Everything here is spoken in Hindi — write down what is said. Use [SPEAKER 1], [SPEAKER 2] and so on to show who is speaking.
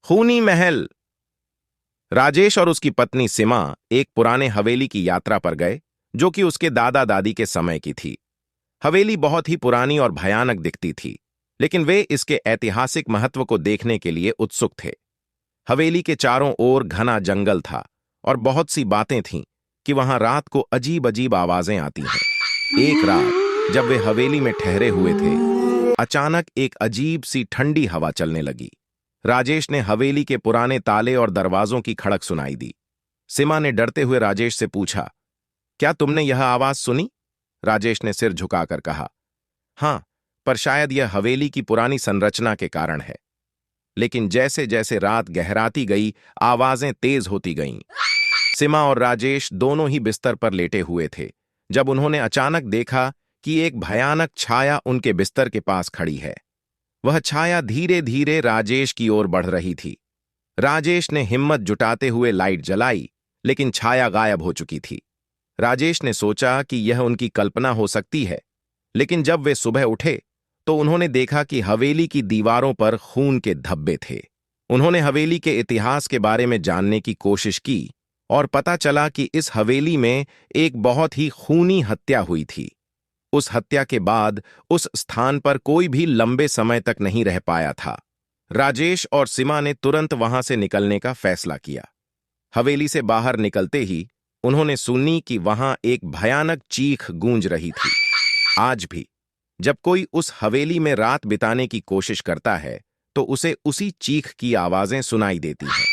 [SPEAKER 1] खूनी महल। राजेश और उसकी पत्नी सीमा एक पुराने हवेली की यात्रा पर गए, जो कि उसके दादा दादी के समय की थी। हवेली बहुत ही पुरानी और भयानक दिखती थी, लेकिन वे इसके ऐतिहासिक महत्व को देखने के लिए उत्सुक थे। हवेली के चारों ओर घना जंगल था और बहुत सी बातें थीं कि वहां रात को अजीब अजीब आवाजें आती हैं। एक रात जब वे हवेली में ठहरे हुए थे, अचानक एक अजीब सी ठंडी हवा चलने लगी। राजेश ने हवेली के पुराने ताले और दरवाजों की खड़क सुनाई दी। सीमा ने डरते हुए राजेश से पूछा, क्या तुमने यह आवाज सुनी? राजेश ने सिर झुकाकर कहा, हां, पर शायद यह हवेली की पुरानी संरचना के कारण है। लेकिन जैसे जैसे रात गहराती गई, आवाजें तेज होती गईं। सीमा और राजेश दोनों ही बिस्तर पर लेटे हुए थे जब उन्होंने अचानक देखा कि एक भयानक छाया उनके बिस्तर के पास खड़ी है। वह छाया धीरे धीरे राजेश की ओर बढ़ रही थी। राजेश ने हिम्मत जुटाते हुए लाइट जलाई, लेकिन छाया गायब हो चुकी थी। राजेश ने सोचा कि यह उनकी कल्पना हो सकती है, लेकिन जब वे सुबह उठे तो उन्होंने देखा कि हवेली की दीवारों पर खून के धब्बे थे। उन्होंने हवेली के इतिहास के बारे में जानने की कोशिश की और पता चला कि इस हवेली में एक बहुत ही खूनी हत्या हुई थी। उस हत्या के बाद उस स्थान पर कोई भी लंबे समय तक नहीं रह पाया था। राजेश और सीमा ने तुरंत वहां से निकलने का फैसला किया। हवेली से बाहर निकलते ही उन्होंने सुनी कि वहां एक भयानक चीख गूंज रही थी। आज भी जब कोई उस हवेली में रात बिताने की कोशिश करता है, तो उसे उसी चीख की आवाजें सुनाई देती हैं।